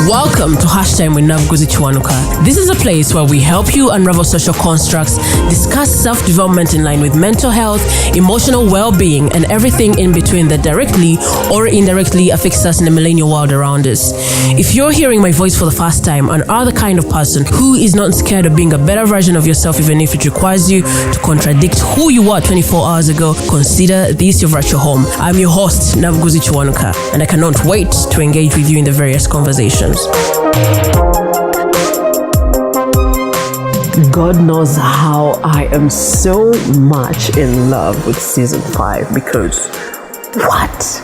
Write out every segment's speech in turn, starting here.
Welcome to Hashtime with Navguzi Chwanuka. This is a place where we help you unravel social constructs, discuss self-development in line with mental health, emotional well-being, and everything in between that directly or indirectly affects us in the millennial world around us. If you're hearing my voice for the first time and are the kind of person who is not scared of being a better version of yourself even if it requires you to contradict who you were 24 hours ago, consider this your virtual home. I'm your host, Navguzi Chwanuka, and I cannot wait to engage with you in the various conversations. God knows how I am so much in love with season 5 because what?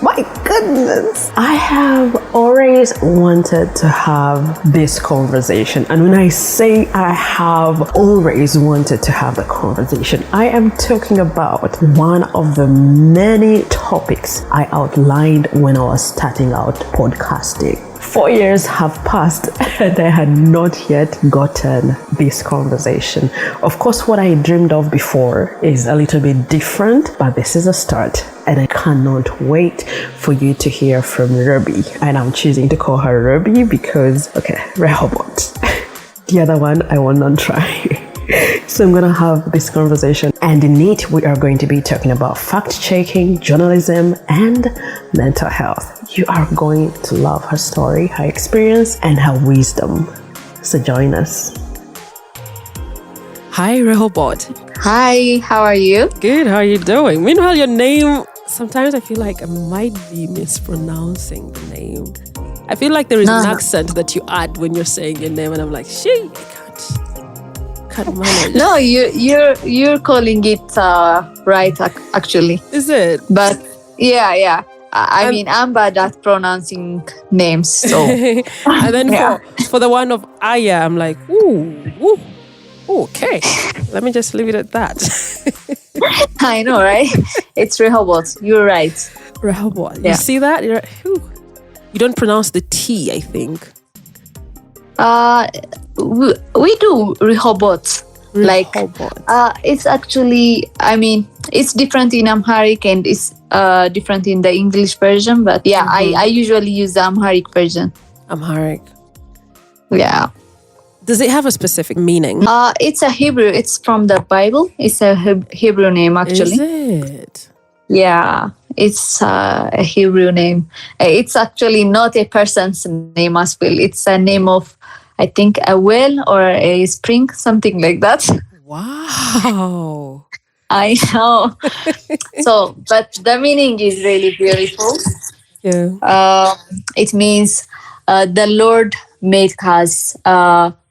My goodness. I have always wanted to have this conversation. And when I say I have always wanted to have the conversation, I am talking about one of the many topics I outlined when I was starting out podcasting. 4 years have passed and I had not yet gotten this conversation. Of course, what I dreamed of before is a little bit different, but this is a start. And I cannot wait for you to hear from Ruby. And I'm choosing to call her Ruby because, Rehobot. The other one I will not try. So I'm going to have this conversation, and in it we are going to be talking about fact-checking, journalism, and mental health. You are going to love her story, her experience, and her wisdom. So join us. Hi, Rehobot. Hi, how are you? Good, how are you doing? Meanwhile, your name, sometimes I feel like I might be mispronouncing the name. I feel like there is an accent that you add when you're saying your name, and I'm like, I can't manage. No, you're calling it right, actually. Is it? But yeah. I mean, I'm bad at pronouncing names, so. And then for the one of Aya, I'm like, ooh, okay. Let me just leave it at that. I know, right? It's Rehobot. You're right. Rehobot. You see that? You don't pronounce the T, I think. We do Rehobot. It's actually, I mean, it's different in Amharic and it's different in the English version. But yeah, I usually use the Amharic version. Amharic. Yeah. Does it have a specific meaning? It's a Hebrew. It's from the Bible. It's a Hebrew name, actually. Is it? Yeah, it's a Hebrew name. It's actually not a person's name as well. It's a name of, I think, a well or a spring, something like that. Wow. I know. But the meaning is really beautiful. Yeah. It means the Lord make us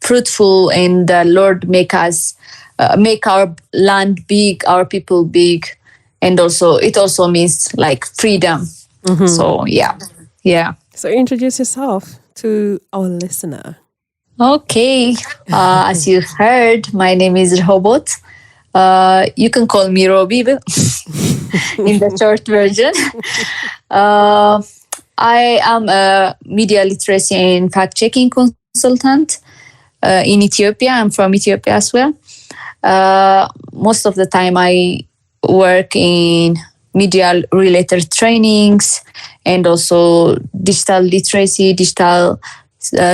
fruitful, and the Lord make us make our land big, our people big, and also it also means like freedom. Mm-hmm. So yeah. So introduce yourself to our listener. Okay, as you heard, my name is Rehobot. You can call me Robi in the short version. I am a media literacy and fact-checking consultant in Ethiopia. I'm from Ethiopia as well. Most of the time I work in media-related trainings and also digital literacy, digital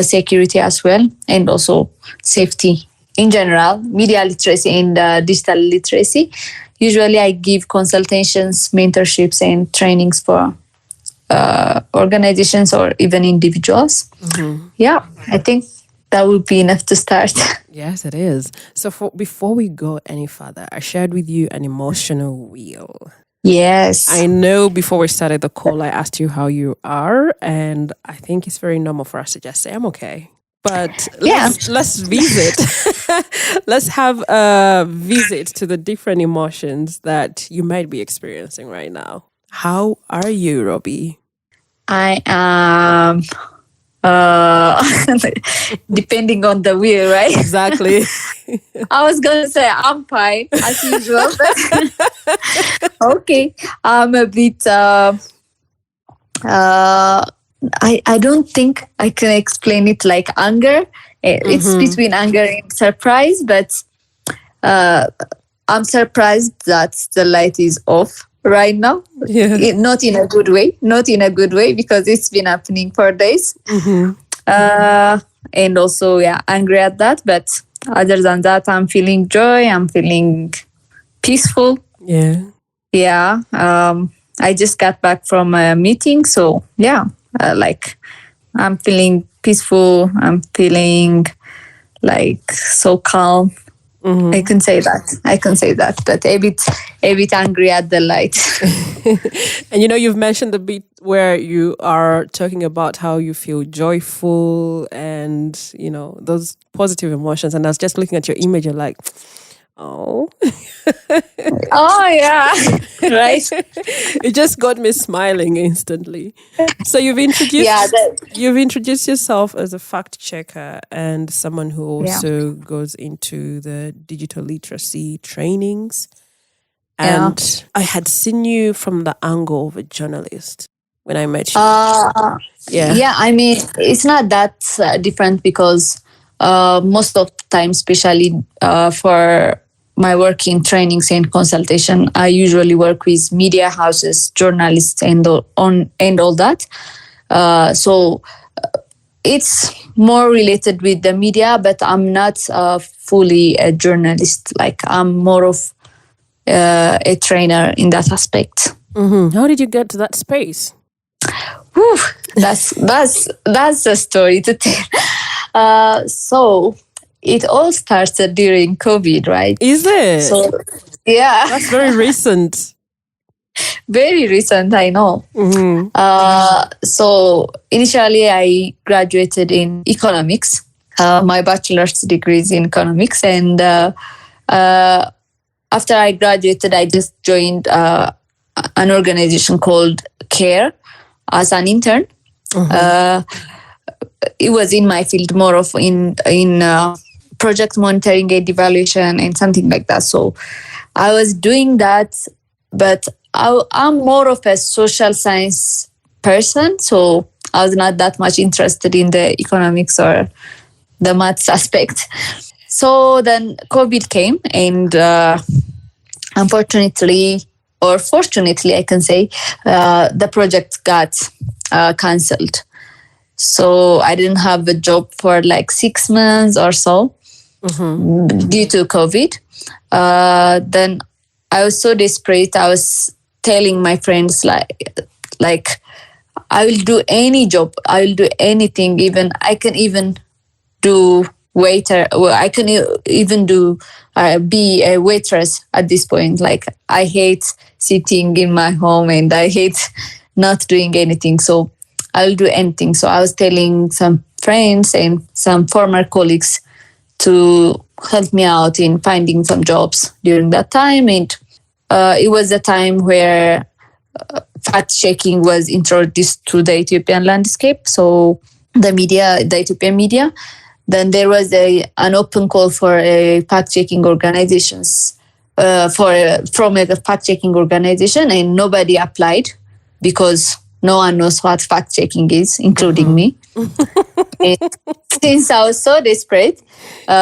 security as well, and also safety in general, media literacy and digital literacy. Usually I give consultations, mentorships, and trainings for organizations or even individuals. Mm-hmm. Yeah, I think that would be enough to start. Yes, it is. So before we go any further, I shared with you an emotional wheel. Yes. I know before we started the call, I asked you how you are, and I think it's very normal for us to just say, I'm okay. But let's visit. Let's have a visit to the different emotions that you might be experiencing right now. How are you, Robbie? I am... depending on the wheel, right? Exactly. I was going to say I'm fine as usual. But okay. I'm a bit, I don't think I can explain it like anger. It's between anger and surprise, but I'm surprised that the light is off right now. Yeah. Not in a good way. Not in a good way, because it's been happening for days. And also, angry at that. But other than that, I'm feeling joy. I'm feeling peaceful. Yeah. Yeah. I just got back from a meeting. So, like I'm feeling peaceful. I'm feeling like so calm. I can say that, but a bit angry at the light. And you've mentioned the bit where you are talking about how you feel joyful and, those positive emotions. And I was just looking at your image, you're like, oh. Oh, yeah. Right. It just got me smiling instantly. So you've introduced yourself as a fact checker and someone who also goes into the digital literacy trainings. And I had seen you from the angle of a journalist when I met you. I mean, it's not that different, because most of the time, especially for my work in trainings and consultation, I usually work with media houses, journalists, and all that. So it's more related with the media, but I'm not fully a journalist. Like, I'm more of a trainer in that aspect. How did you get to that space? Whew, that's a story to tell. So it all started during COVID, right? Is it? So, yeah. That's very recent. Very recent, I know. So initially I graduated in economics. My bachelor's degree is in economics. And after I graduated, I just joined an organization called CARE as an intern. It was in my field, more of in project monitoring and evaluation and something like that. So I was doing that, but I'm more of a social science person. So I was not that much interested in the economics or the maths aspect. So then COVID came, and unfortunately, or fortunately, I can say, the project got cancelled. So I didn't have a job for like 6 months or so due to COVID. Then I was so desperate. I was telling my friends like I will do any job. I will do anything. Even I can even do waiter. Well, I can even do be a waitress at this point. Like, I hate sitting in my home and I hate not doing anything. So I'll do anything. So I was telling some friends and some former colleagues to help me out in finding some jobs during that time. And it was a time where fact-checking was introduced to the Ethiopian landscape. So the Ethiopian media. Then there was an open call for a fact-checking organizations from a fact-checking organization, and nobody applied because no one knows what fact-checking is, including me. And since I was so desperate,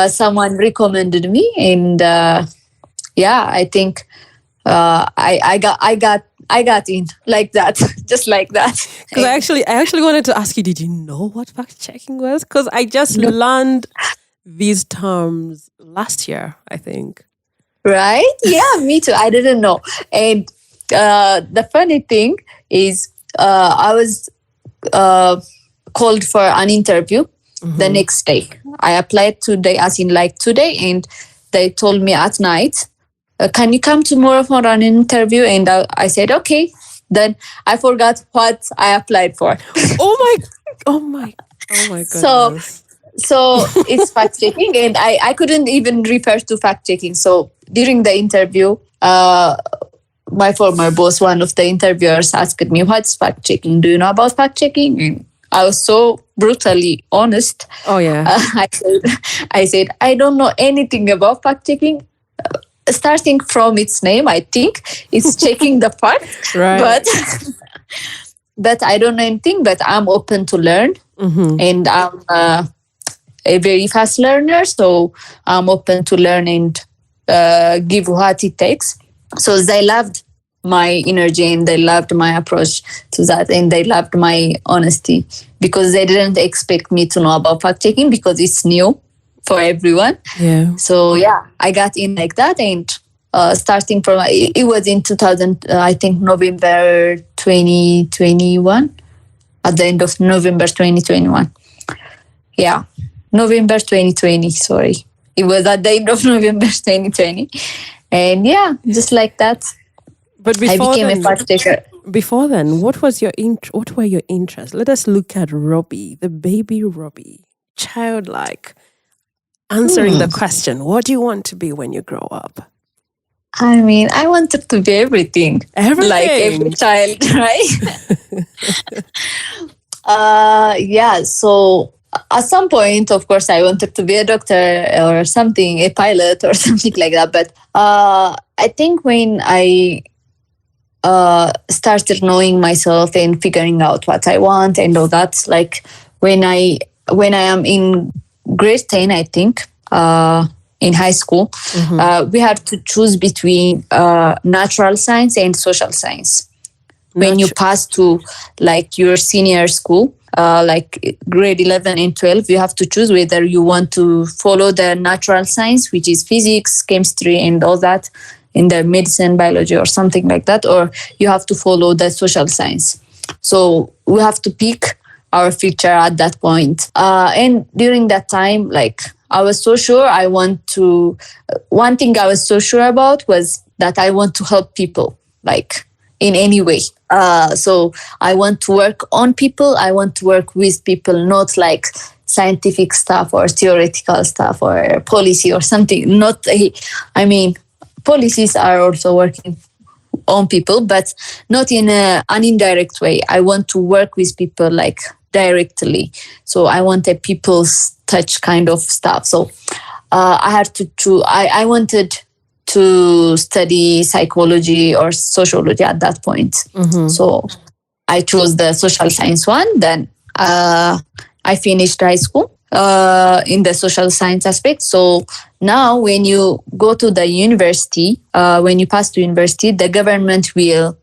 someone recommended me, and I think I got in like that, just like that. Because I actually wanted to ask you, did you know what fact checking was? Because I just learned these terms last year, I think. Right? Yeah, me too. I didn't know. And the funny thing is, I was called for an interview the next day. I applied today, as in like today, and they told me at night, can you come tomorrow for an interview? And I said, okay. Then I forgot what I applied for. Oh my goodness. So it's fact checking, and I couldn't even refer to fact checking. So during the interview, my former boss, one of the interviewers, asked me, what's fact checking? Do you know about fact checking? And I was so brutally honest. Oh yeah. I said, I don't know anything about fact checking. Starting from its name, I think it's checking the fact, right? But I don't know anything. But I'm open to learn, and I'm a very fast learner, so I'm open to learn and give what it takes. So they loved my energy and they loved my approach to that, and they loved my honesty because they didn't expect me to know about fact checking because it's new for everyone. Yeah. So yeah, I got in like that, and starting from it was in 2000, I think November 2021, at the end of November 2021. Yeah, November 2020. Sorry, it was at the end of November 2020, and yeah, just like that. But I became a fact checker. Before then, what were your interests? Let us look at Robbie, the baby Robbie, childlike, answering the question, what do you want to be when you grow up? I mean, I wanted to be everything. Everything. Like every child, right? Yeah, so at some point, of course, I wanted to be a doctor or something, a pilot or something like that. But I think when I started knowing myself and figuring out what I want and all that, like when I am in grade 10, I think, in high school, we had to choose between natural science and social science. When you pass to like your senior school, like grade 11 and 12, you have to choose whether you want to follow the natural science, which is physics, chemistry, and all that, in the medicine, biology, or something like that, or you have to follow the social science. So we have to pick our future at that point. And during that time, like I was so sure one thing I was so sure about was that I want to help people, like in any way. So I want to work on people. I want to work with people, not like scientific stuff or theoretical stuff or policy or something. I mean, policies are also working on people, but not in an indirect way. I want to work with people like directly. So I want a people's touch kind of stuff. So I had to choose. I wanted to study psychology or sociology at that point. So I chose the social science one. Then I finished high school in the social science aspect. So now when you go to the university, when you pass to university, the government will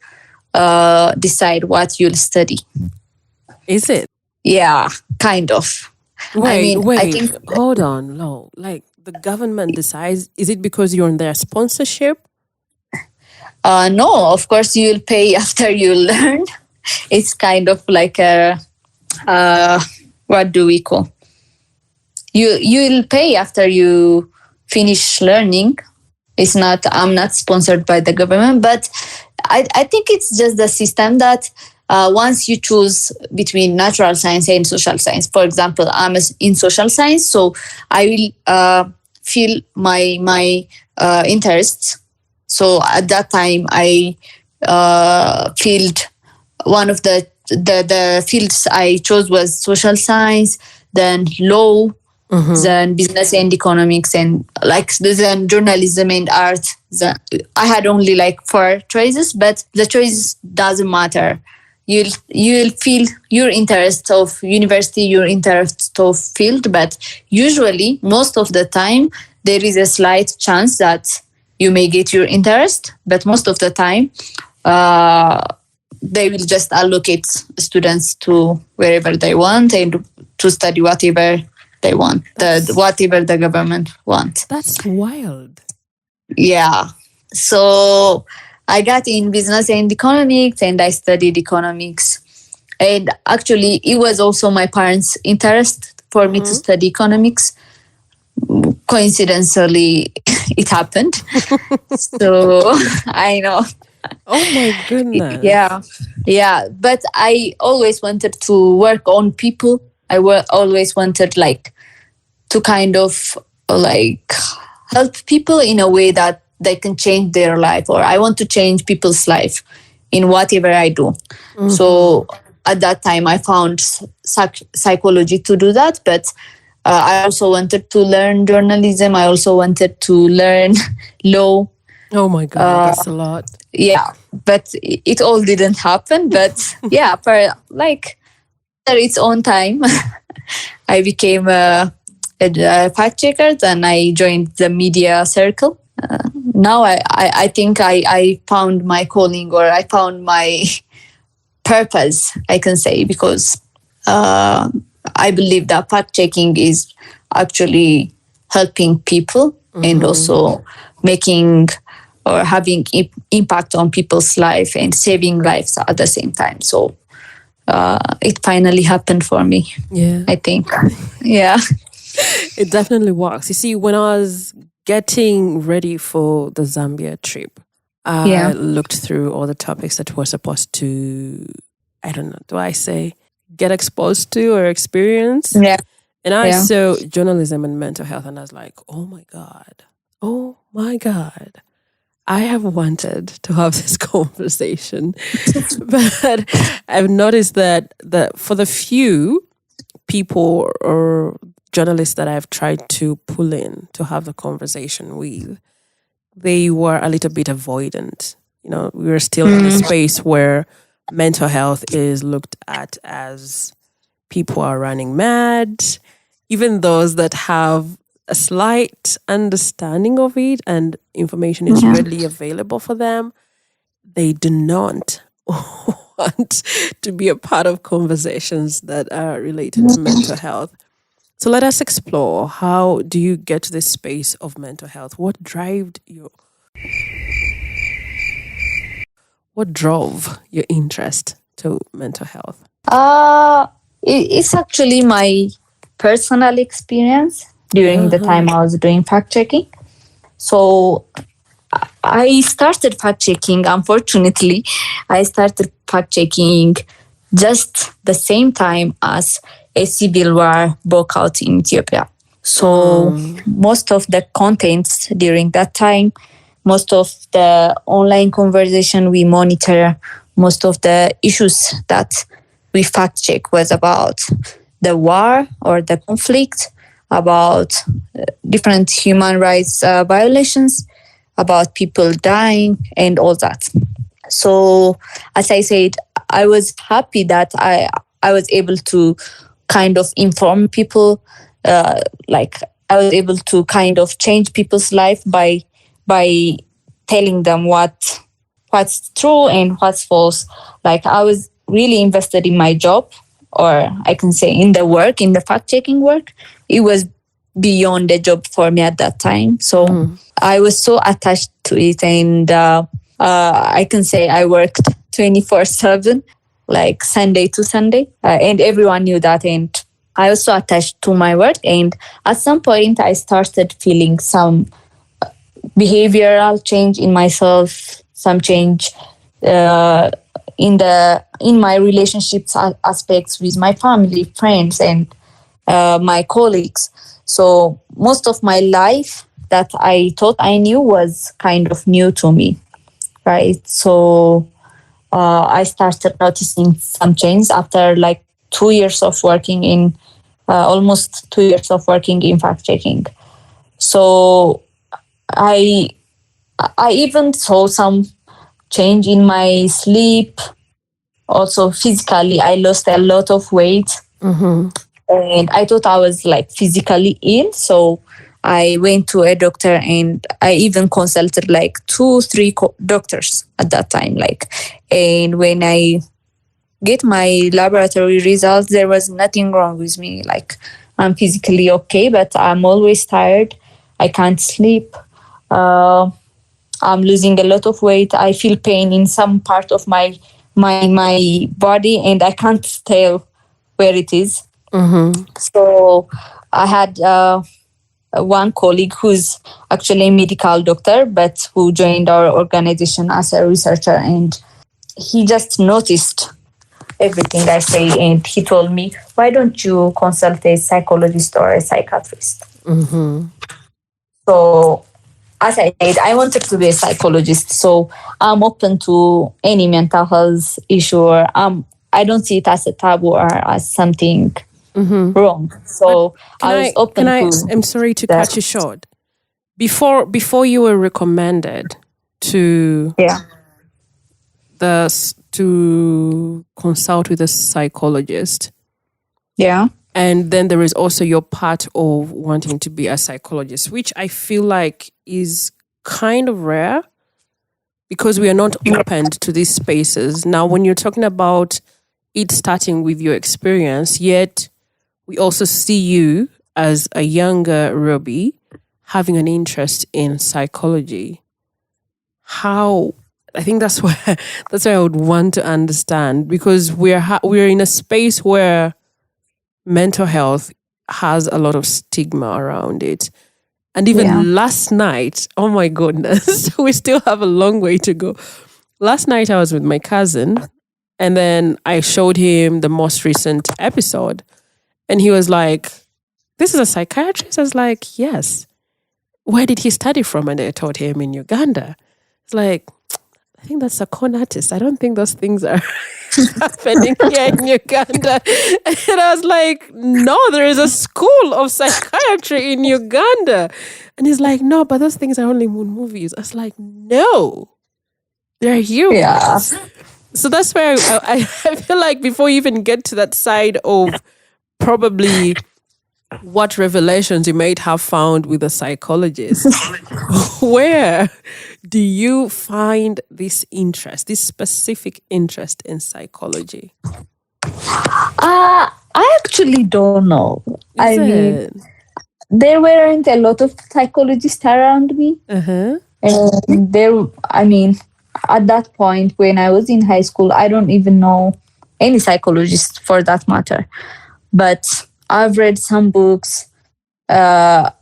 decide what you'll study. Is it? Yeah, kind of. Wait, I think hold on. No, like the government decides, is it because you're in their sponsorship? No, of course you'll pay after you learn. It's kind of like a, what do we call? You'll pay after you finish learning. I'm not sponsored by the government, but I think it's just the system that once you choose between natural science and social science, for example, I'm in social science, so I will feel my interests. So at that time, I filled one of the fields I chose was social science, then law, then business and economics, and like then journalism and art. I had only like 4 choices, but the choice doesn't matter. You'll feel your interest of university, your interest of field, but usually most of the time there is a slight chance that you may get your interest, but most of the time they will just allocate students to wherever they want and to study whatever they want, whatever the government wants. That's wild. Yeah. So I got in business and economics, and I studied economics. And actually, it was also my parents' interest for me to study economics. Coincidentally, it happened. So I know. Oh my goodness. Yeah. But I always wanted to work on people. I always wanted like to kind of like help people in a way that they can change their life, or I want to change people's life in whatever I do. So at that time I found psychology to do that, but I also wanted to learn journalism. I also wanted to learn law. Oh my God, that's a lot. Yeah, but it all didn't happen. But yeah, for like at its own time, I became a fact checker. Then I joined the media circle, now I think I found my calling, or I found my purpose, I can say, because I believe that fact checking is actually helping people and also making or having impact on people's life and saving lives at the same time. So it finally happened for me. Yeah. I think. Yeah. It definitely works. You see, when I was getting ready for the Zambia trip, I looked through all the topics that we're supposed to, I don't know, do I say get exposed to or experience? Yeah. And I saw journalism and mental health, and I was like, oh my God, I have wanted to have this conversation. But I've noticed that for the few people or journalists that I've tried to pull in to have the conversation with, they were a little bit avoidant. You know, we were still in a space where mental health is looked at as people are running mad. Even those that have a slight understanding of it and information is readily available for them, they do not want to be a part of conversations that are related to mental health. So let us explore, how do you get to this space of mental health? What drove your interest to mental health? It's actually my personal experience during the time I was doing fact checking. So I started fact checking. Unfortunately, I started fact checking just the same time as a civil war broke out in Ethiopia. So most of the contents during that time, most of the online conversation we monitor, most of the issues that we fact check was about the war or the conflict, about different human rights violations, about people dying and all that. So as I said, I was happy that I was able to kind of inform people, like I was able to kind of change people's life by telling them what's true and what's false. Like I was really invested in my job, or I can say in the fact-checking work. It was beyond the job for me at that time. So I was so attached to it, and I can say I worked 24/7, like Sunday to Sunday, and everyone knew that. And I was so attached to my work, and at some point I started feeling some behavioral change in myself, some change in my relationships aspects with my family, friends, and my colleagues. So most of my life that I thought I knew was kind of new to me, right? So I started noticing some change after like 2 years of working in, almost 2 years of working in fact checking. So I even saw some change in my sleep. Also physically, I lost a lot of weight. And I thought I was like physically ill. So I went to a doctor, and I even consulted like 2-3 doctors at that time. And when I get my laboratory results, there was nothing wrong with me. Like I'm physically okay, but I'm always tired. I can't sleep. I'm losing a lot of weight. I feel pain in some part of my body, and I can't tell where it is. So I had one colleague who's actually a medical doctor, but who joined our organization as a researcher, and he just noticed everything I say, and he told me, why don't you consult a psychologist or a psychiatrist? So as I said, I wanted to be a psychologist, so I'm open to any mental health issue, or I don't see it as a taboo or as something wrong. So I was open to. I'm sorry to cut you short. Before you were recommended to to consult with a psychologist. Yeah. And then there is also your part of wanting to be a psychologist, which I feel like is kind of rare because we are not opened to these spaces. Now, when you're talking about it starting with your experience, yet we also see you as a younger Ruby having an interest in psychology. How? I think that's where I would want to understand, because we're in a space where mental health has a lot of stigma around it. And even last night, oh my goodness, we still have a long way to go. Last night I was with my cousin, and then I showed him the most recent episode, and he was like, "This is a psychiatrist?" I was like, "Yes." "Where did he study from?" And I told him, "In Uganda." It's like, "I think that's a con artist. I don't think those things are happening here in Uganda." And I was like, "No, there is a school of psychiatry in Uganda." And he's like, "No, but those things are only moon movies." I was like, "No, they're humans." Yeah. So that's where I feel like before you even get to that side of probably what revelations you might have found with a psychologist, where do you find this interest, this specific interest in psychology? I actually don't know. I mean, there weren't a lot of psychologists around me. And at that point when I was in high school, I don't even know any psychologist for that matter. But I've read some books. I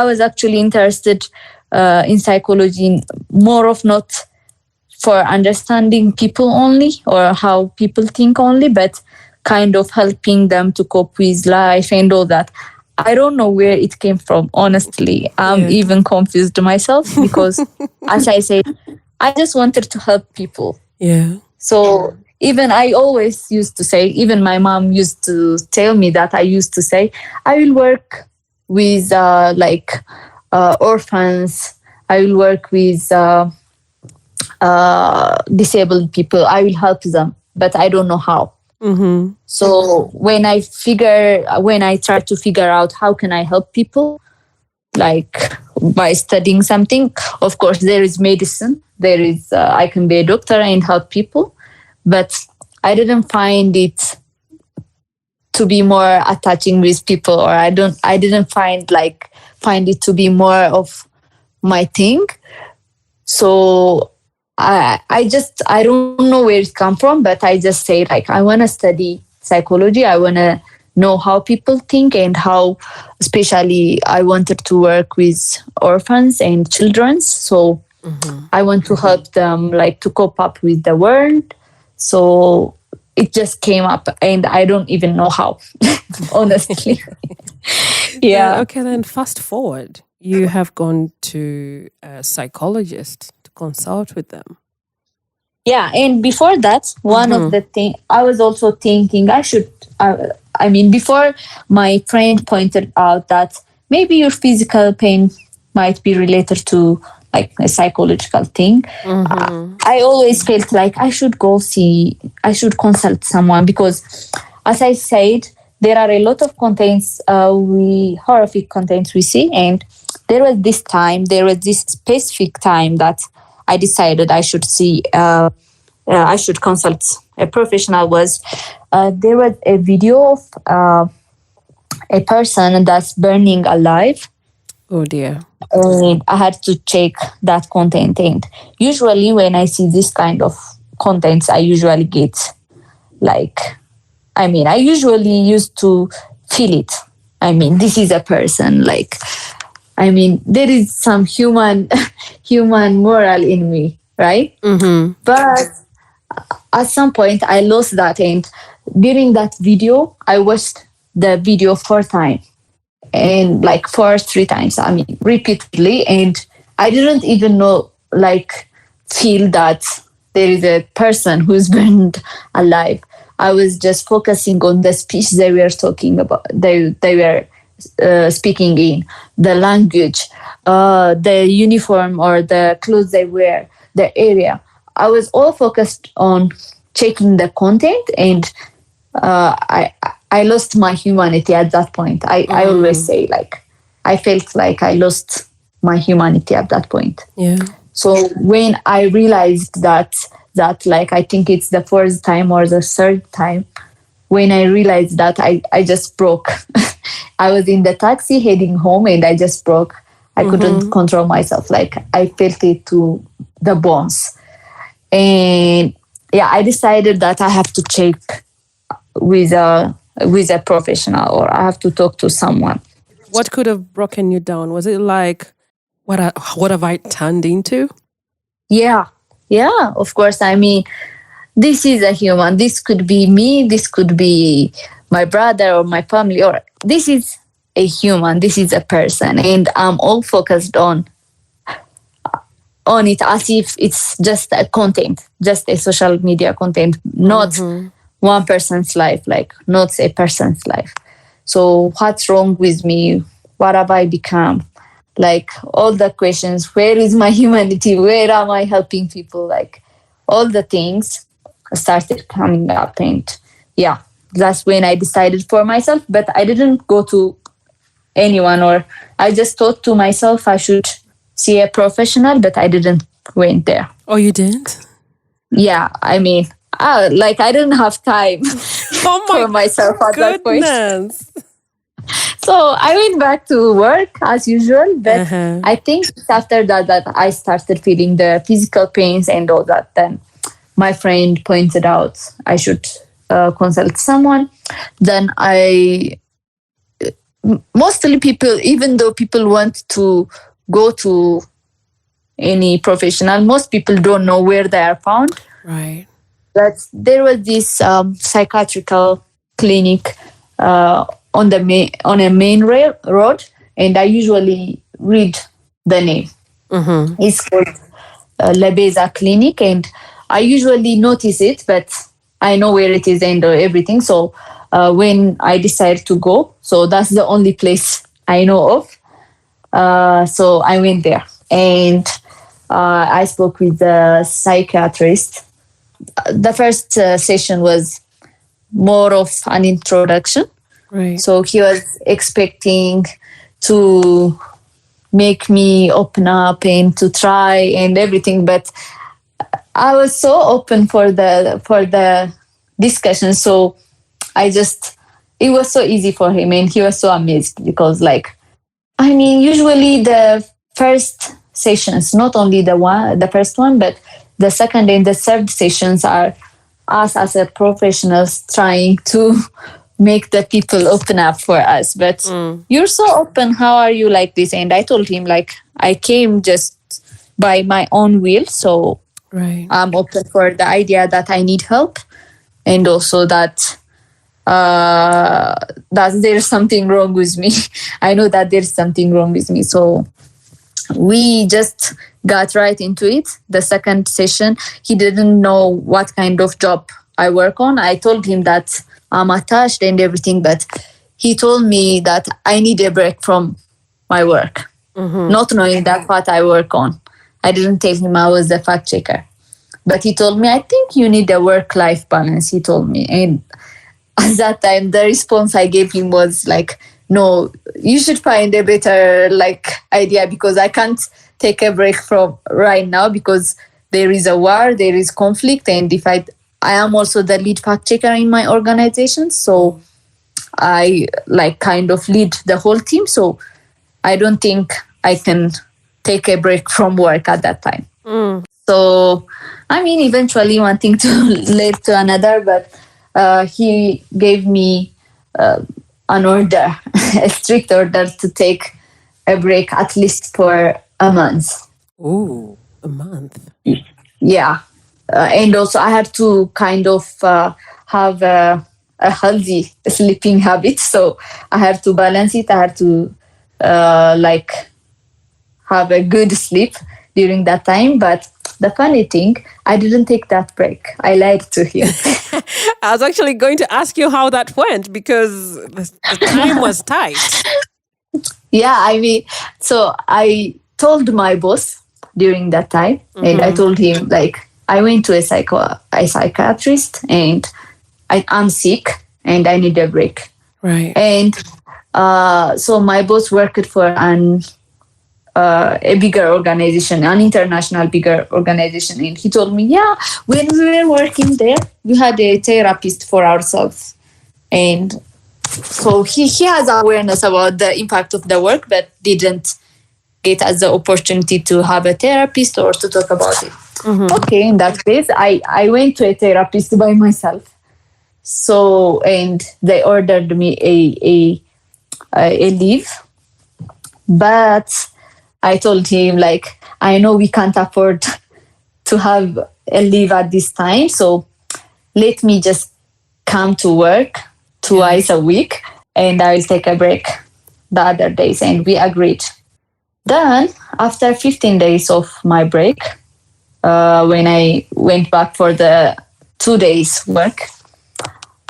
was actually interested in psychology, more of not for understanding people only or how people think only, but kind of helping them to cope with life and all that. I don't know where it came from, honestly. I'm even confused myself because, as I said, I just wanted to help people. Yeah. So even I always used to say, even my mom used to tell me that I used to say, I will work with orphans. I will work with disabled people. I will help them, but I don't know how. Mm-hmm. So when I try to figure out how can I help people, like by studying something, of course there is medicine. There is I can be a doctor and help people, but I didn't find it to be more attaching with people, or I didn't find it to be more of my thing. So I don't know where it come from, but I just say like I want to study psychology. I want to know how people think and how, especially I wanted to work with orphans and children. So I want to help them like to cope up with the world. So it just came up and I don't even know how, honestly. Yeah. Okay, then fast forward. You have gone to a psychologist to consult with them. Yeah, and before that, one of the things I was also thinking I should, before my friend pointed out that maybe your physical pain might be related to like a psychological thing. I always felt like I should consult someone because, as I said, there are a lot of contents, horrific contents we see, and there was this specific time that I decided I should I should consult a professional. There was a video of a person that's burning alive. Oh dear. And I had to check that content. And usually when I see this kind of contents, I usually get I usually used to feel it. This is a person, there is some human moral in me, right? But at some point I lost that. And during that video, I watched the video 4 times. And 3 times, repeatedly. And I didn't even know, feel that there is a person who's burned alive. I was just focusing on the speech they were talking about. They were speaking in the language, the uniform or the clothes they wear, the area. I was all focused on checking the content, and I lost my humanity at that point. I always say I felt like I lost my humanity at that point. Yeah. So when I realized that like, I think it's the fourth time or the third time, when I realized that, I just broke. I was in the taxi heading home and I just broke. I couldn't control myself. Like, I felt it to the bones. And yeah, I decided that I have to check with a professional, or I have to talk to someone. What could have broken you down? Was it like, what have I turned into? Yeah, of course. I mean, this is a human. This could be me. This could be my brother or my family, or this is a human. This is a person. And I'm all focused on it as if it's just a content, just a social media content, not one person's life, like not a person's life. So what's wrong with me? What have I become? Like, all the questions, where is my humanity? Where am I helping people? Like, all the things started coming up. And yeah, that's when I decided for myself. But I didn't go to anyone, or I just thought to myself I should see a professional, but I didn't went there. Oh, you didn't? Yeah, I mean, I didn't have time for myself at that point. So I went back to work as usual, but I think after that I started feeling the physical pains and all that. Then my friend pointed out I should consult someone. Then mostly people, even though people want to go to any professional, most people don't know where they are found. Right. But there was this psychiatrical clinic on a main road, and I usually read the name. It's called Lebeza Clinic, and I usually notice it, but I know where it is and everything. So when I decide to go, so that's the only place I know of. So I went there, and I spoke with the psychiatrist. The first session was more of an introduction. Right. So he was expecting to make me open up and to try and everything, but I was so open for the discussion. So it was so easy for him, and he was so amazed because, like, I mean, usually the first sessions, not only the first one, but the second and the third sessions are us as a professionals trying to make the people open up for us. But you're so open. How are you like this? And I told him, like, I came just by my own will. So I'm open for the idea that I need help, and also that there's something wrong with me. I know that there's something wrong with me. So we just got right into it. The second session, he didn't know what kind of job I work on. I told him that I'm attached and everything, but he told me that I need a break from my work, not knowing that what I work on. I didn't tell him I was the fact checker, but he told me, I think you need a work-life balance, he told me. And at that time, the response I gave him was like, no, you should find a better idea, because I can't take a break from right now because there is a war, there is conflict, and if I am also the lead fact checker in my organization, so I kind of lead the whole team. So I don't think I can take a break from work at that time. So I mean, eventually one thing to lead to another, but he gave me an order, a strict order to take a break at least for a month. Ooh, a month. Yeah. And also I had to kind of have a healthy sleeping habit. So I had to balance it. I had to have a good sleep during that time. But the funny thing, I didn't take that break. I lied to him. I was actually going to ask you how that went, because the time was tight. Yeah, I mean, so I told my boss during that time, and I told him, I went to a psychiatrist, and I'm sick and I need a break. Right. And so my boss worked for an a bigger organization, an international bigger organization. And he told me, yeah, when we were working there, we had a therapist for ourselves. And so he has awareness about the impact of the work, but didn't get us the opportunity to have a therapist or to talk about it. Okay, in that case, I went to a therapist by myself. So, and they ordered me a leave. But I told him, like, I know we can't afford to have a leave at this time. So let me just come to work twice a week and I will take a break the other days. And we agreed. Then, after 15 days of my break, when I went back for the 2 days work,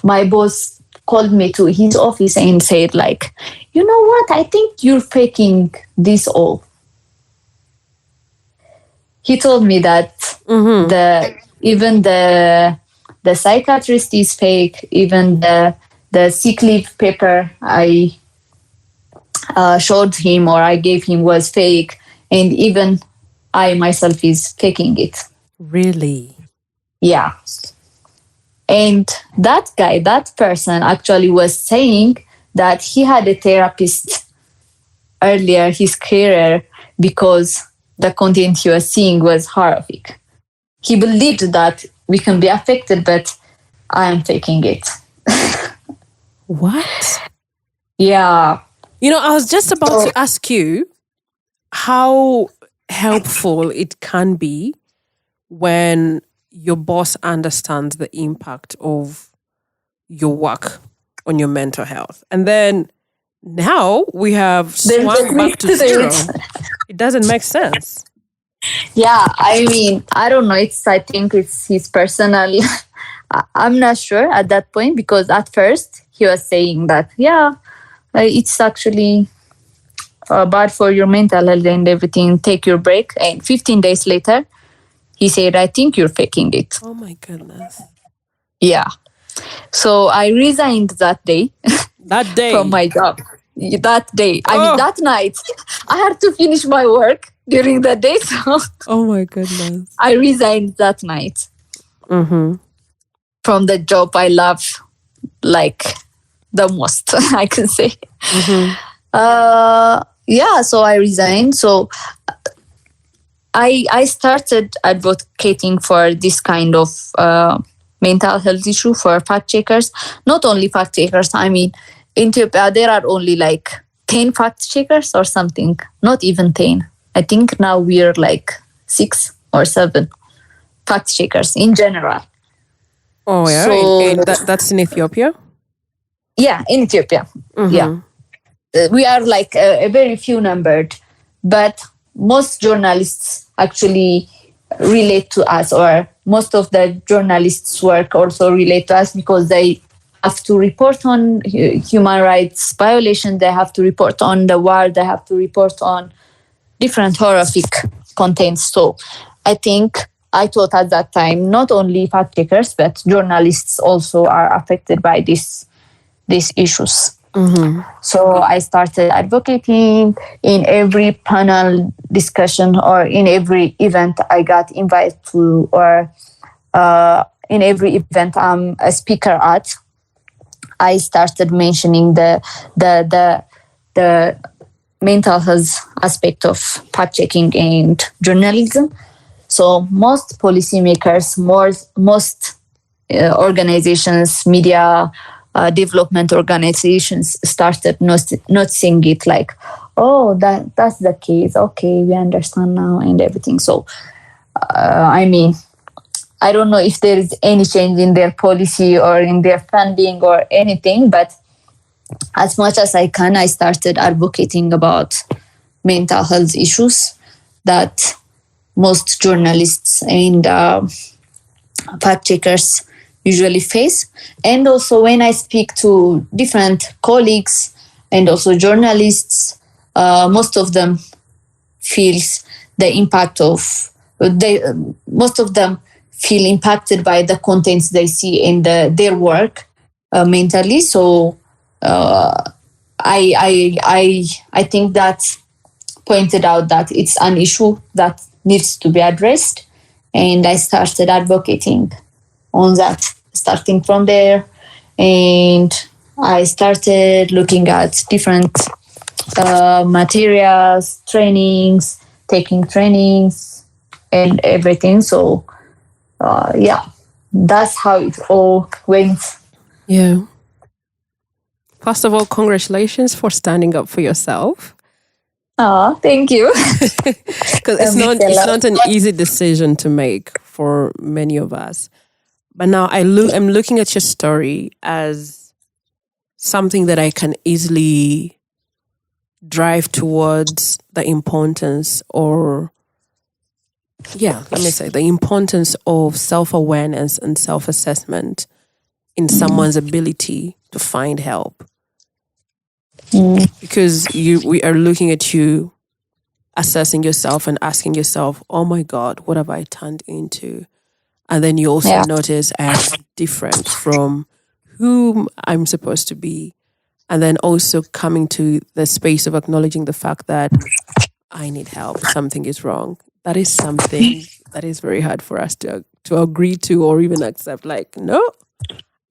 my boss called me to his office and said, like, you know what? I think you're faking this all. He told me that even the psychiatrist is fake, even the sick leave paper I showed him or I gave him was fake, and even I myself is faking it. Really? Yeah. And that guy, that person actually was saying that he had a therapist earlier his career because the content he was seeing was horrific. He believed that we can be affected, but I am faking it. What? Yeah. You know, I was just about to ask you how helpful it can be when your boss understands the impact of your work on your mental health. And then now we have swung back to zero. It doesn't make sense. Yeah, I mean, I don't know. I think it's his personal. I'm not sure at that point because at first he was saying that, yeah, it's actually bad for your mental health and everything. Take your break. And 15 days later, he said, I think you're faking it. Oh my goodness. Yeah. So I resigned that day. That day? From my job. That day. I mean, that night. I had to finish my work during the day. So oh my goodness. I resigned that night. From the job I love, like, the most, I can say. Yeah, so I resigned. So I started advocating for this kind of mental health issue for fact checkers. Not only fact checkers, I mean, in Ethiopia, there are only like 10 fact checkers or something, not even 10. I think now we're like 6 or 7 fact checkers in general. Oh, yeah. So, that's in Ethiopia? Yeah, in Ethiopia. Yeah. We are like a very few numbered, but most journalists actually relate to us, or most of the journalists' work also relate to us because they have to report on human rights violations, they have to report on the war, they have to report on different horrific contents. So I think I thought at that time, not only fact checkers, but journalists also are affected by these issues. So I started advocating in every panel discussion or in every event I got invited to, or in every event I'm a speaker at. I started mentioning the mental health aspect of fact checking and journalism. So most policymakers, most organizations, media development organizations started noticing it, like, oh, that's the case. Okay, we understand now and everything. So, I mean, I don't know if there is any change in their policy or in their funding or anything, but as much as I can, I started advocating about mental health issues that most journalists and fact checkers usually face. And also when I speak to different colleagues and also journalists, most of them feels the impact of, most of them feel impacted by the contents they see in their work mentally. So I think that pointed out that it's an issue that needs to be addressed. And I started advocating on that, starting from there. And I started looking at different materials, trainings, taking trainings, and everything. So, that's how it all went. Yeah. First of all, congratulations for standing up for yourself. Oh, thank you. Because it's not an easy decision to make for many of us. But now I'm looking at your story as something that I can easily drive towards the importance the importance of self-awareness and self-assessment in someone's ability to find help. Because we are looking at you, assessing yourself and asking yourself, oh my God, what have I turned into? And then you also notice I am different from whom I'm supposed to be. And then also coming to the space of acknowledging the fact that I need help, something is wrong. That is something that is very hard for us to agree to or even accept. Like, no,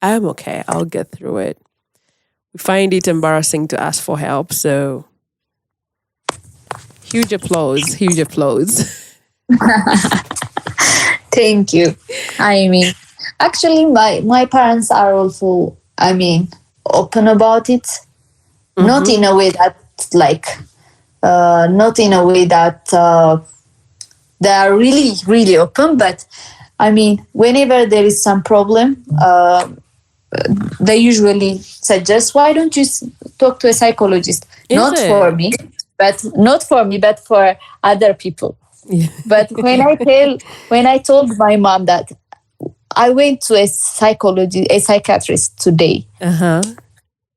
I'm okay. I'll get through it. We find it embarrassing to ask for help. So huge applause. Thank you. I mean, actually, my parents are also, open about it. Not in a way that they are really, really open. But whenever there is some problem, they usually suggest, why don't you talk to a psychologist? Not for me, but for other people. Yeah. But when I told my mom that I went to a psychiatrist today,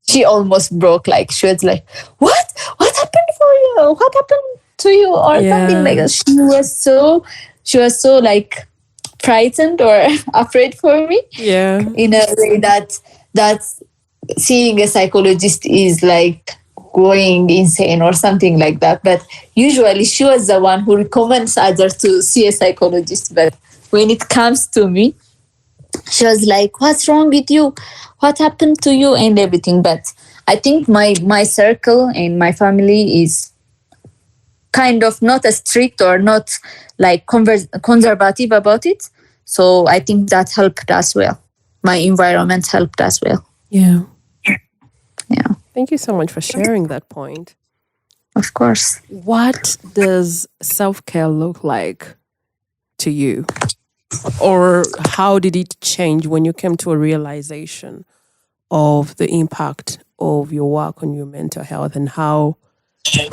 she almost broke. Like, she was like, "What? What happened for you? What happened to you?" Or something like that. She was so like frightened or afraid for me. Yeah. In a way that seeing a psychologist is like going insane or something like that. But usually she was the one who recommends others to see a psychologist. But when it comes to me, she was like, "What's wrong with you? What happened to you?" and everything. But I think my circle and my family is kind of not as strict or not like conservative about it. So I think that helped as well. My environment helped as well. Yeah. Yeah. Thank you so much for sharing that point. Of course. What does self-care look like to you? Or how did it change when you came to a realization of the impact of your work on your mental health and how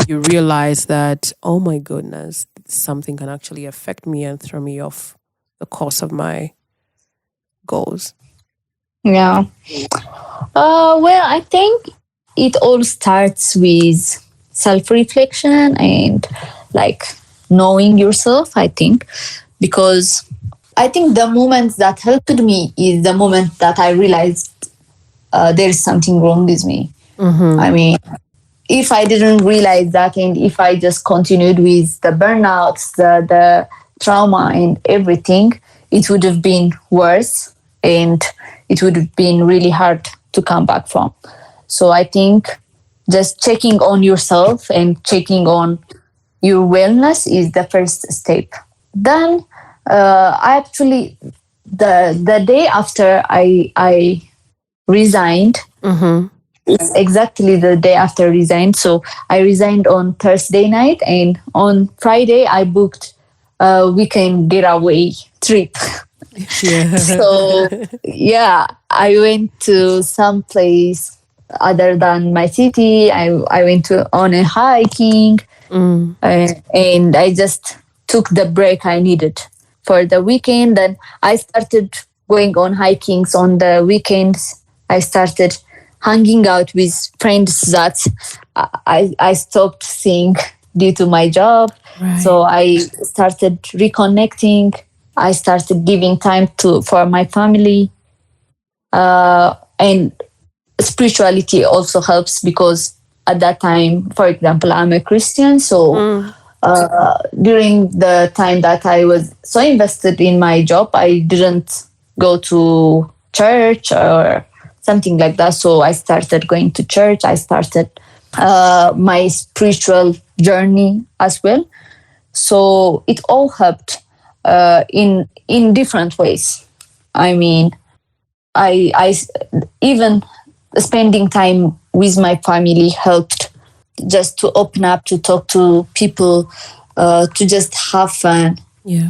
you realize that, oh my goodness, something can actually affect me and throw me off the course of my goals? Yeah. Well, I think it all starts with self-reflection and like knowing yourself, I think, because I think the moment that helped me is the moment that I realized there is something wrong with me. If I didn't realize that, and if I just continued with the burnouts, the trauma and everything, it would have been worse and it would have been really hard to come back from. So I think just checking on yourself and checking on your wellness is the first step. Then I actually, the day after I resigned, it's exactly the day after I resigned. So I resigned on Thursday night, and on Friday I booked a weekend getaway trip. Yeah. So yeah, I went to some place other than my city. I went on a hiking, and I just took the break I needed for the weekend. And I started going on hikings on the weekends. I started hanging out with friends that I stopped seeing due to my job. Right. So I started reconnecting. I started giving time for my family. And spirituality also helps because at that time, for example, I'm a Christian, so during the time that I was so invested in my job, I didn't go to church or something like that. So I started going to church. I started my spiritual journey as well. So it all helped in different ways. I mean, I even spending time with my family helped just to open up, to talk to people, to just have fun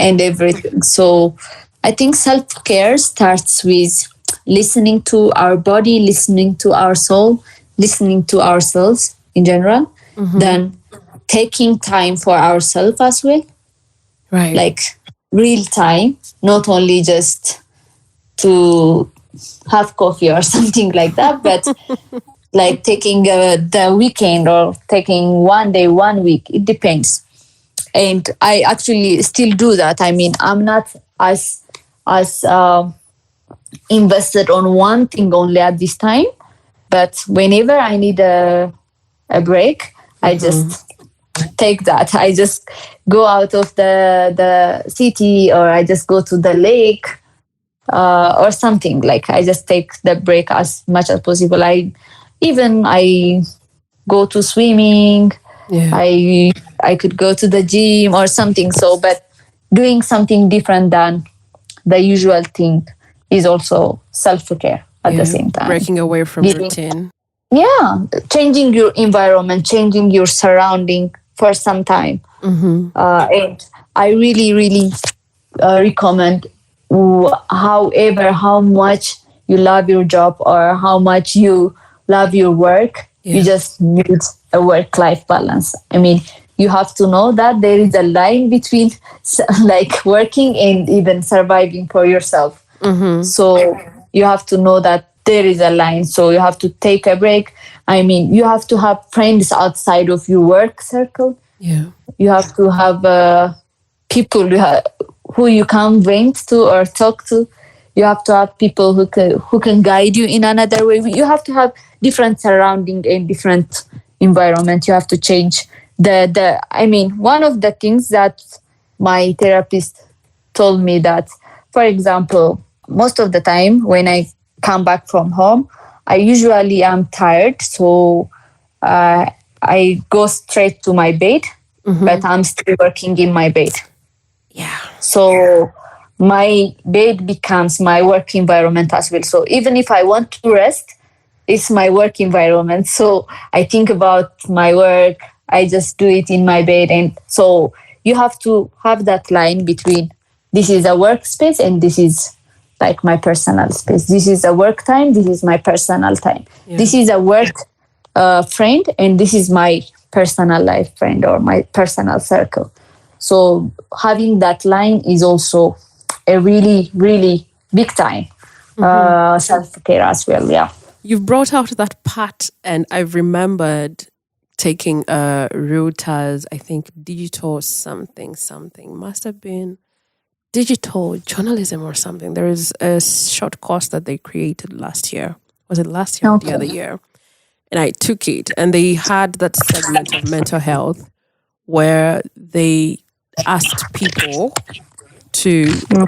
and everything. So I think self-care starts with listening to our body, listening to our soul, listening to ourselves in general, then taking time for ourselves as well. Right. Like real time, not only just to have coffee or something like that, but like taking the weekend or taking 1 day, 1 week. It depends. And I actually still do that. I mean, I'm not as invested on one thing only at this time, but whenever I need a break, I just take that. I just go out of the city, or I just go to the lake, or something. Like I just take the break as much as possible. I go to swimming. I could go to the gym or something. So, but doing something different than the usual thing is also self-care at the same time. Breaking away from routine. Yeah, changing your environment, changing your surrounding for some time. And I really, really recommend, however, how much you love your job or how much you love your work, you just need a work-life balance. I mean, you have to know that there is a line between like working and even surviving for yourself. So you have to know that there is a line. So you have to take a break. I mean, you have to have friends outside of your work circle. You have to have people who you can vent to or talk to. You have to have people who can guide you in another way. You have to have different surrounding and different environment. You have to change I mean, one of the things that my therapist told me that, for example, most of the time when I come back from home, I usually am tired. So I go straight to my bed, but I'm still working in my bed. So my bed becomes my work environment as well. So even if I want to rest, it's my work environment. So I think about my work. I just do it in my bed. And so you have to have that line between this is a workspace and this is like my personal space. This is a work time. This is my personal time. This is a work friend, and this is my personal life friend or my personal circle. So having that line is also a really, really big time self-care as well. Yeah. You've brought out that part, and I've remembered taking a Reuters, I think digital something, must have been digital journalism or something. There is a short course that they created last year. Was it last year or the other year? And I took it, and they had that segment of mental health where they asked people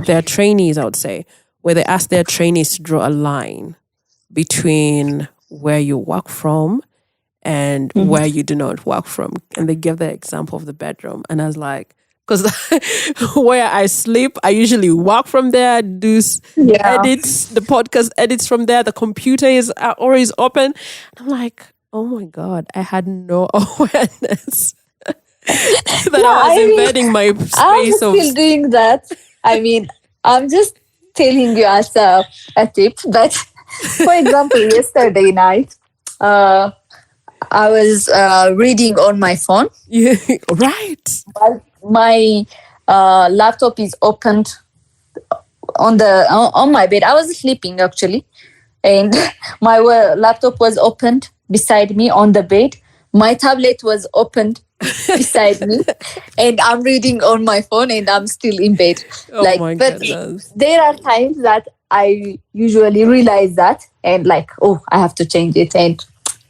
their trainees, I would say, where they asked their trainees to draw a line between where you work from and where you do not work from. And they gave the example of the bedroom. And I was like, because where I sleep, I usually work from there, do edits, the podcast edits from there. The computer is always open. And I'm like, oh my God, I had no awareness that I was invading my space. I'm still doing that. I mean, I'm just telling you as a tip that, for example, yesterday night, I was reading on my phone. Yeah, right. My laptop is opened on my bed. I was sleeping actually, and my laptop was opened beside me on the bed. My tablet was opened beside me, and I'm reading on my phone, and I'm still in bed. Oh my goodness! There are times that I usually realize that, and like, oh, I have to change it, and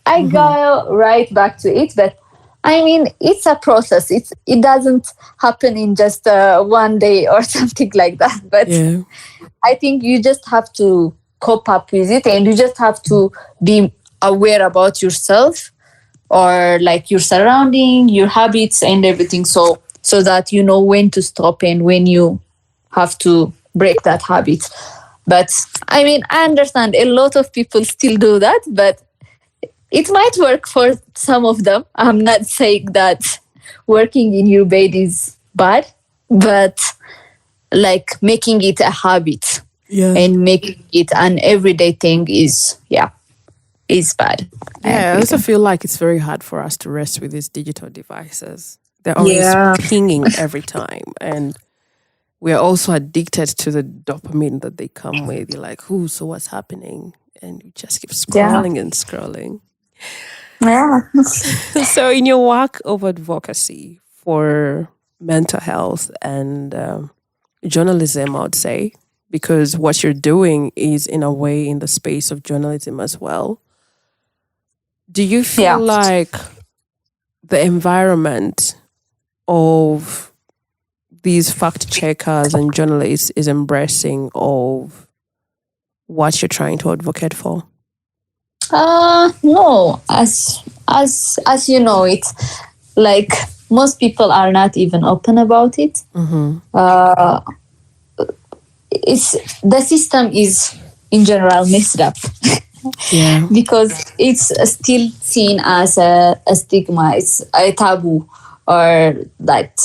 I go right back to it. But I mean, it's a process. It doesn't happen in just one day or something like that. But Yeah. I think you just have to cope up with it, and you just have to be aware about yourself, or like your surrounding, your habits and everything. So that you know when to stop and when you have to break that habit. But I mean, I understand a lot of people still do that, but it might work for some of them. I'm not saying that working in your bed is bad, but like making it a habit Yeah. and making it an everyday thing is bad. Yeah, I also feel like it's very hard for us to rest with these digital devices. They're always Yeah. pinging every time. And we're also addicted to the dopamine that they come with. You're like, ooh, so what's happening? And you just keep scrolling and scrolling. Yeah. So in your work of advocacy for mental health and journalism, I would say, because what you're doing is in a way in the space of journalism as well. Do you feel like the environment of these fact checkers and journalists is embracing of what you're trying to advocate for? No, as you know, it's like most people are not even open about it. It's the system is in general messed up. Yeah. Because it's still seen as a stigma, it's a taboo, or that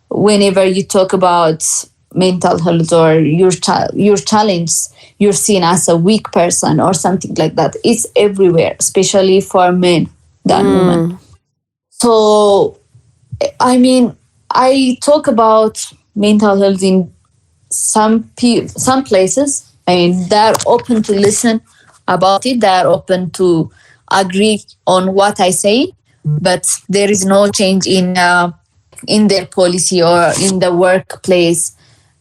whenever you talk about mental health or your challenge, you're seen as a weak person or something like that. It's everywhere, especially for men than women. So, I mean, I talk about mental health in some places, and they're open to listen about it. They're open to agree on what I say, but there is no change in their policy or in the workplace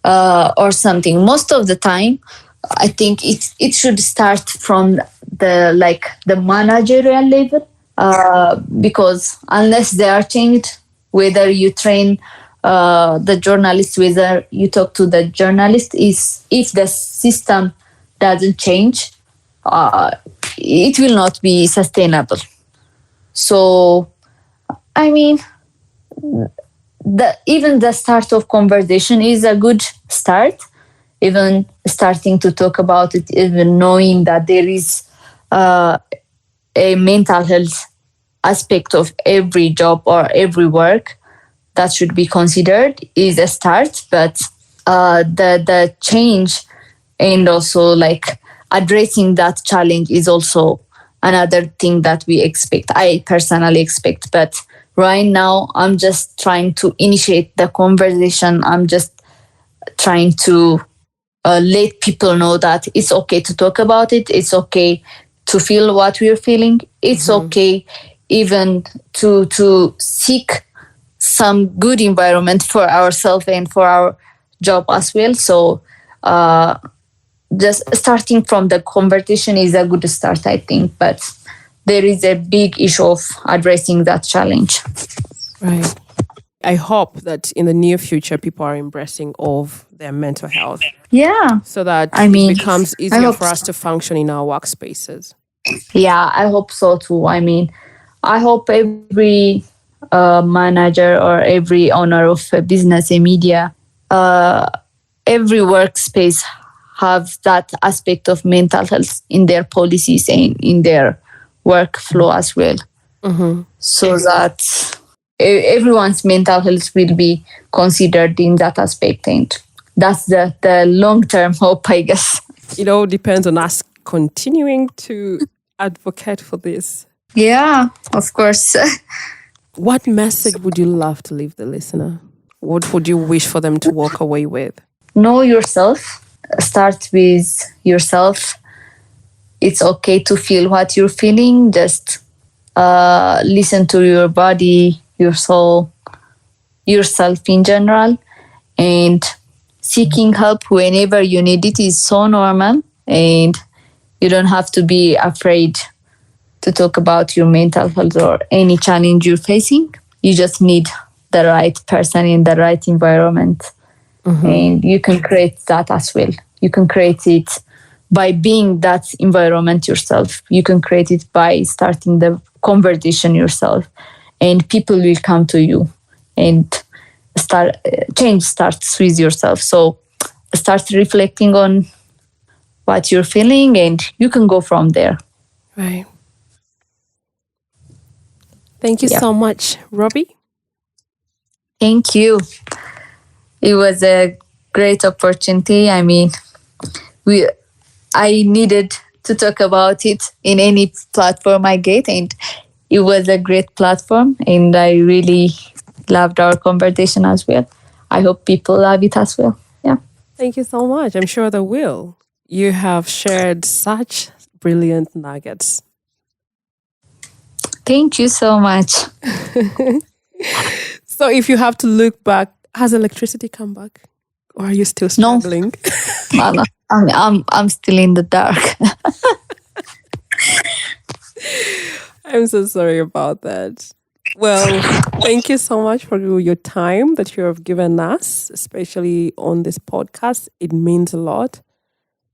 or something. Most of the time, I think it should start from the managerial level, because unless they are changed, whether you train the journalist, whether you talk to the journalist, is if the system doesn't change, it will not be sustainable. So, I mean, even the start of conversation is a good start. Even starting to talk about it, even knowing that there is a mental health aspect of every job or every work that should be considered is a start. But the change and also like addressing that challenge is also another thing that we expect. I personally expect, but right now I'm just trying to initiate the conversation. I'm just trying to let people know that it's okay to talk about it. It's okay to feel what we're feeling. It's okay even to seek some good environment for ourselves and for our job as well. So just starting from the conversation is a good start, I think. But there is a big issue of addressing that challenge. Right. I hope that in the near future, people are embracing of their mental health. Yeah. So that I mean, it becomes easier for us to function in our workspaces. Yeah, I hope so too. I mean, I hope every manager or every owner of a business and media, every workspace have that aspect of mental health in their policies and in their workflow as well. So that everyone's mental health will be considered in that aspect. And that's the long-term hope, I guess. It all depends on us continuing to advocate for this. Yeah, of course. What message would you love to leave the listener? What would you wish for them to walk away with? Know yourself. Start with yourself. It's okay to feel what you're feeling. Just listen to your body, your soul, yourself in general. And seeking help whenever you need it is so normal. And you don't have to be afraid to talk about your mental health or any challenge you're facing. You just need the right person in the right environment. And you can create that as well. You can create it by being that environment yourself. You can create it by starting the conversation yourself, and people will come to you, and change starts with yourself. So start reflecting on what you're feeling, and you can go from there. Right. Thank you so much, Robbie. Thank you. It was a great opportunity. I mean, I needed to talk about it in any platform I get, and it was a great platform, and I really loved our conversation as well. I hope people love it as well. Yeah. Thank you so much. I'm sure they will. You have shared such brilliant nuggets. Thank you so much. So if you have to look back, has electricity come back? Or are you still struggling? No, I'm still in the dark. I'm so sorry about that. Well, thank you so much for your time that you have given us, especially on this podcast. It means a lot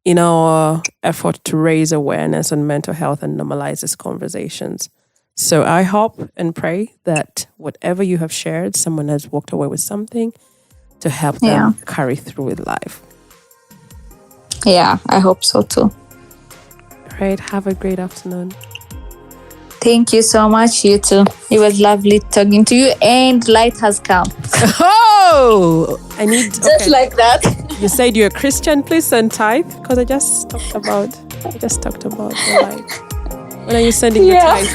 in our effort to raise awareness on mental health and normalize these conversations. So I hope and pray that whatever you have shared, someone has walked away with something to help them carry through with life. Yeah, I hope so too. All right, have a great afternoon. Thank you so much. You too. It was lovely talking to you, and light has come. Oh, I need just like that. You said you're a Christian. Please send tithe, because I just talked about the light. When are you sending your tithe?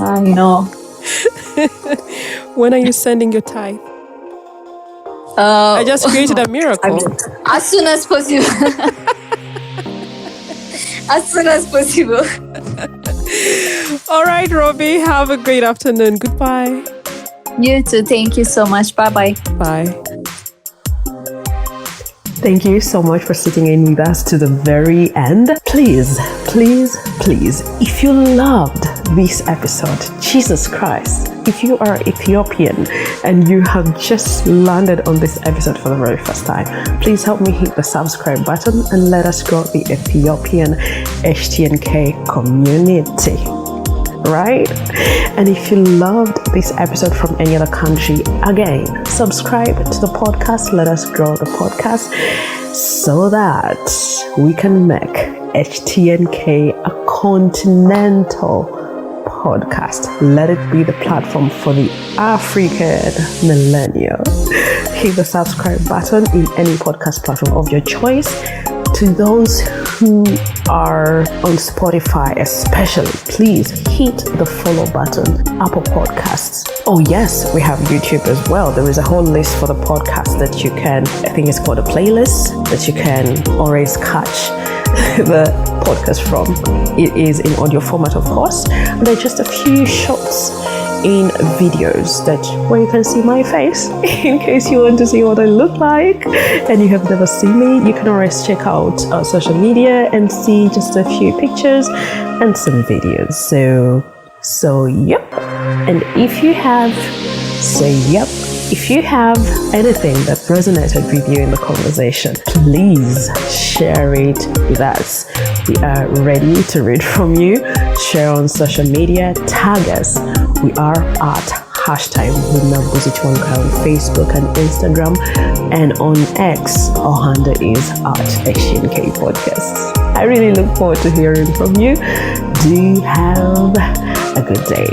I know. When are you sending your tithe? I just created a miracle. As soon as possible. As soon as possible. All right, Robbie, have a great afternoon. Goodbye. You too. Thank you so much. Bye-bye. Bye. Thank you so much for sitting in with us to the very end. Please, if you loved this episode, Jesus Christ, if you are Ethiopian and you have just landed on this episode for the very first time, please help me hit the subscribe button and let us grow the Ethiopian HTNK community. Right? And if you loved this episode from any other country, again, subscribe to the podcast. Let us grow the podcast so that we can make HTNK a continental podcast. Let it be the platform for the African millennial. Hit the subscribe button in any podcast platform of your choice. To those who are on Spotify especially, please hit the follow button. Apple Podcasts. Oh yes, we have YouTube as well. There is a whole list for the podcast that you can, I think it's called a playlist, that you can always catch the podcast from. It is in audio format, of course. And there are just a few shots in videos where you can see my face in case you want to see what I look like and you have never seen me. You can always check out our social media and see just a few pictures and some videos. So yep. And if you have anything that resonated with you in the conversation, please share it with us. We are ready to read from you. Share on social media, tag us. We are at #WinnaBuzichwanka on Facebook and Instagram, and on X, our handle is at HTNK Podcasts. I really look forward to hearing from you. Do have a good day.